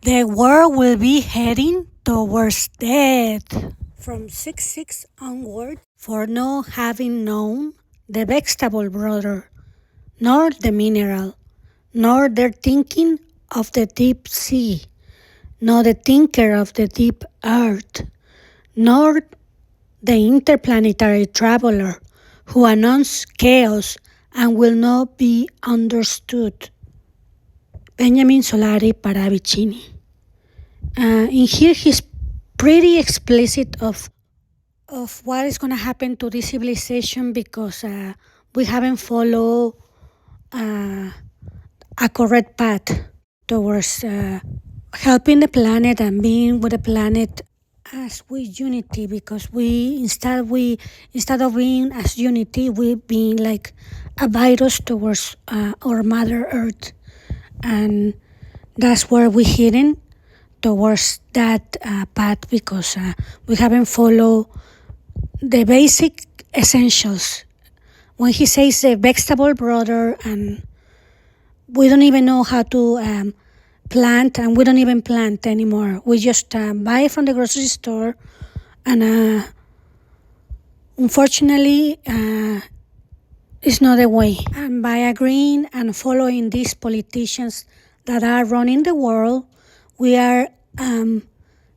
The world will be heading towards death. From 6-6 onward, for no having known the vegetable brother, nor the mineral, nor their thinking of the deep sea, nor the thinker of the deep earth, nor the interplanetary traveler who announced chaos and will not be understood. Benjamin Solari Parravicini. In here, he's pretty explicit of what is going to happen to this civilization because we haven't followed a correct path towards helping the planet and being with the planet as we unity, because instead of being as unity, we've been like a virus towards our mother earth, and that's where we're heading towards that path because we haven't followed the basic essentials. When he says the vegetable brother, and we don't even know how to plant, and we don't even plant anymore. We just buy from the grocery store, and unfortunately, it's not the way. And by agreeing and following these politicians that are running the world, we are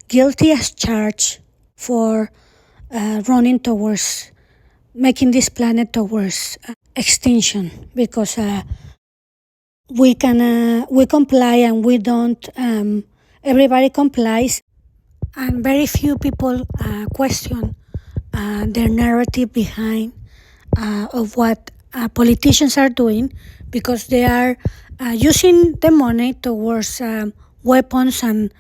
guilty as charged for running towards making this planet towards extinction, because we comply and we don't. Everybody complies, and very few people question their narrative behind of what politicians are doing, because they are using the money towards weapons and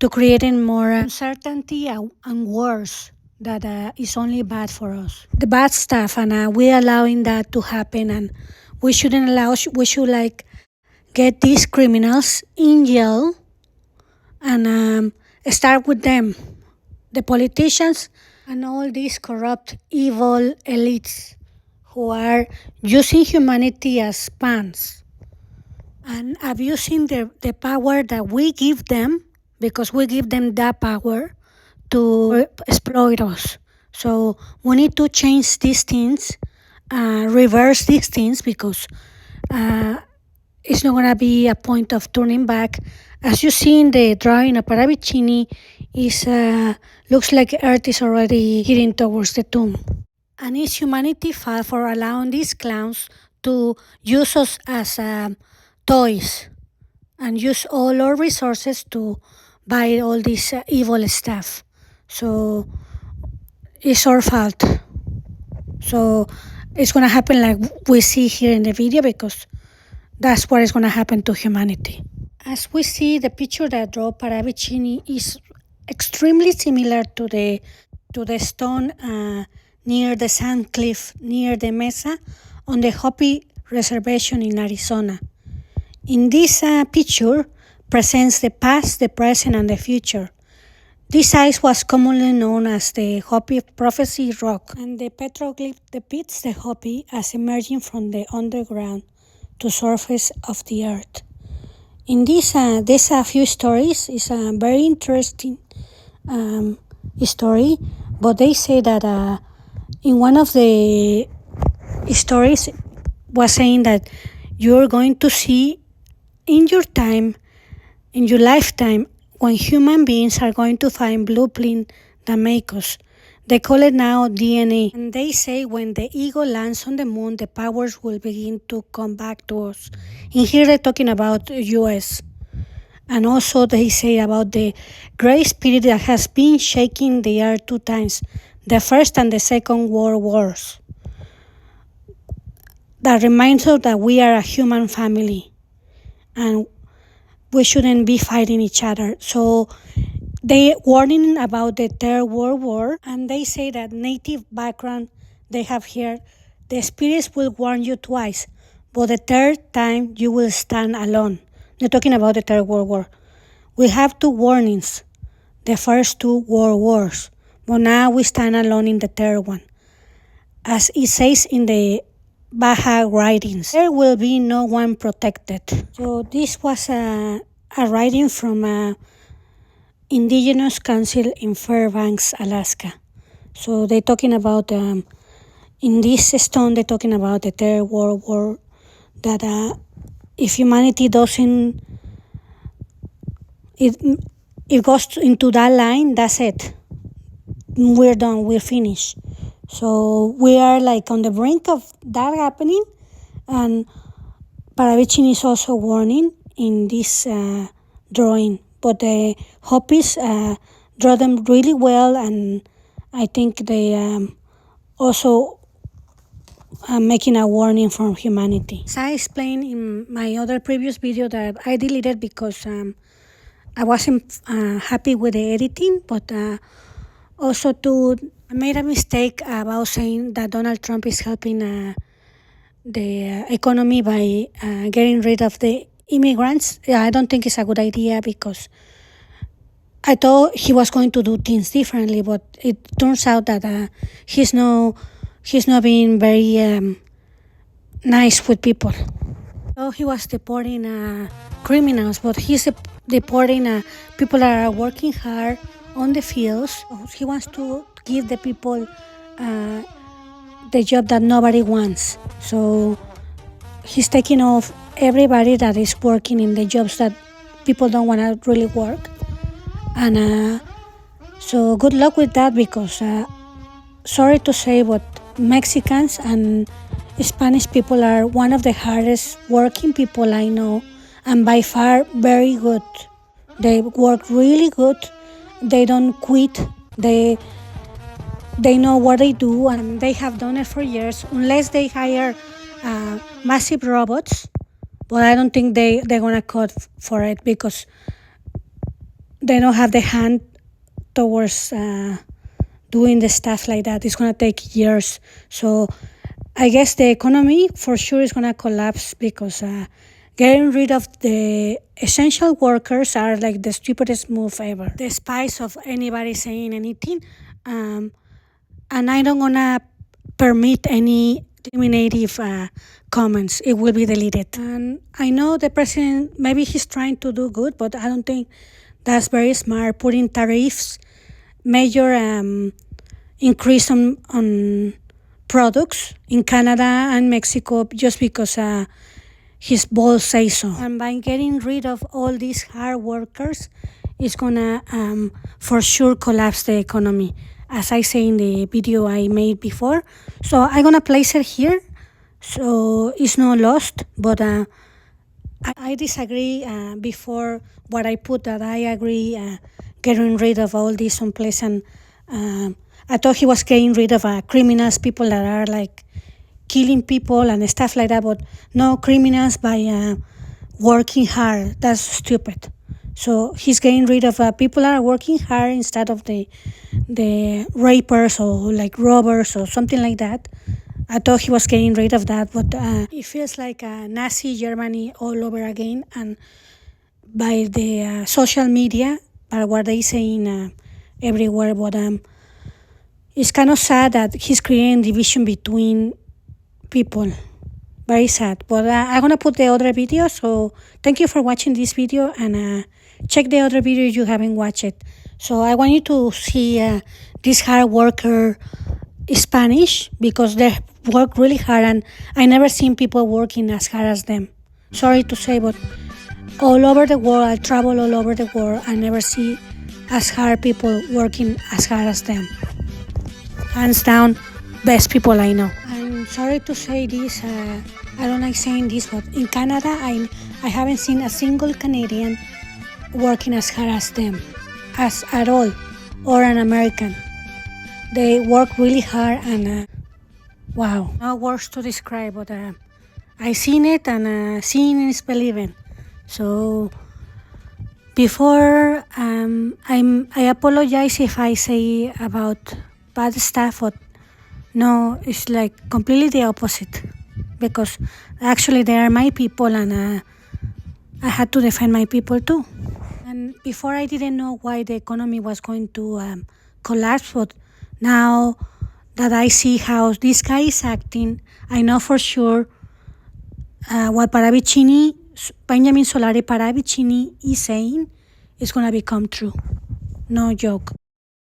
to creating more uncertainty and wars that is only bad for us. The bad stuff, and we're allowing that to happen, and we shouldn't allow. We should like get these criminals in jail and start with them, the politicians and all these corrupt, evil elites who are using humanity as pawns and abusing the power that we give them, because we give them that power to exploit us. So we need to change these things, reverse these things, because it's not going to be a point of turning back. As you see in the drawing of Parravicini, looks like Earth is already heading towards the tomb. And it's humanity's fault for allowing these clowns to use us as toys and use all our resources to buy all this evil stuff. So it's our fault. So it's going to happen like we see here in the video, because that's what is going to happen to humanity. As we see, the picture that drew Parravicini is extremely similar to the stone near the sand cliff, near the Mesa, on the Hopi Reservation in Arizona. In this picture presents the past, the present, and the future. This ice was commonly known as the Hopi Prophecy Rock, and the petroglyph depicts the Hopi as emerging from the underground to surface of the earth. In this, there's a few stories. It's a very interesting story, but they say that in one of the stories was saying that you're going to see in your time, in your lifetime, when human beings are going to find blueprint that make us. They call it now DNA. And they say when the eagle lands on the moon, the powers will begin to come back to us. In here they're talking about US. And also they say about the great spirit that has been shaking the earth 2 times, the First and the Second World Wars. That reminds us that we are a human family and we shouldn't be fighting each other. So they warning about the Third World War, and they say that native background they have here, the spirits will warn you twice, but the third time you will stand alone. They're talking about the Third World War. We have 2 warnings, the first 2 world wars, but now we stand alone in the third one. As it says in the Baja writings, there will be no one protected. So this was a a writing from a indigenous council in Fairbanks, Alaska. So they're talking about in this stone they're talking about the Third World War, that if humanity doesn't it goes into that line, that's it. We're done. We're finished. So we are like on the brink of that happening, and Parravicini is also warning in this drawing. But the hope is draw them really well, and I think they also making a warning from humanity. As I explained in my other previous video that I deleted because I wasn't happy with the editing, but also I made a mistake about saying that Donald Trump is helping the economy by getting rid of the immigrants. Yeah, I don't think it's a good idea because I thought he was going to do things differently, but it turns out that he's not being very nice with people. So he was deporting criminals, but he's deporting people that are working hard on the fields. He wants to give the people the job that nobody wants. So he's taking off everybody that is working in the jobs that people don't want to really work. And so good luck with that, because sorry to say, but Mexicans and Spanish people are one of the hardest working people I know, and by far very good. They work really good. They don't quit. They know what they do, and they have done it for years, unless they hire massive robots. But I don't think they're gonna cut for it, because they don't have the hand towards doing the stuff like that. It's gonna take years. So I guess the economy for sure is gonna collapse, because getting rid of the essential workers are like the stupidest move ever, despite of anybody saying anything. And I don't gonna permit any discriminative comments. It will be deleted. And I know the president, maybe he's trying to do good, but I don't think that's very smart, putting tariffs, major increase on products in Canada and Mexico just because his boss say so. And by getting rid of all these hard workers, it's gonna for sure collapse the economy, as I say in the video I made before. So I'm gonna place it here, so it's not lost. But I disagree before what I put, that I agree getting rid of all these unpleasant. I thought he was getting rid of criminals, people that are like killing people and stuff like that, but no, criminals by working hard. That's stupid. So he's getting rid of people that are working hard instead of the rapers or like robbers or something like that. I thought he was getting rid of that, but it feels like Nazi Germany all over again. And by the social media, by what they saying everywhere, but it's kind of sad that he's creating division between people. Very sad. But I'm gonna put the other video. So thank you for watching this video, and check the other video if you haven't watched it. So I want you to see this hard worker Spanish, because they work really hard, and I never seen people working as hard as them. Sorry to say, but all over the world, I travel all over the world, I never see as hard people working as hard as them. Hands down, best people I know. I'm sorry to say this, I don't like saying this, but in Canada, I haven't seen a single Canadian working as hard as them, as at all, or an American. They work really hard, and wow, no words to describe, but I seen it, and seeing is believing. So before I apologize if I say about bad stuff, but no, it's like completely the opposite, because actually they are my people, and I had to defend my people too. And before I didn't know why the economy was going to collapse, but now that I see how this guy is acting, I know for sure what Parravicini Benjamin Solari Parravicini is saying is going to become true. No joke.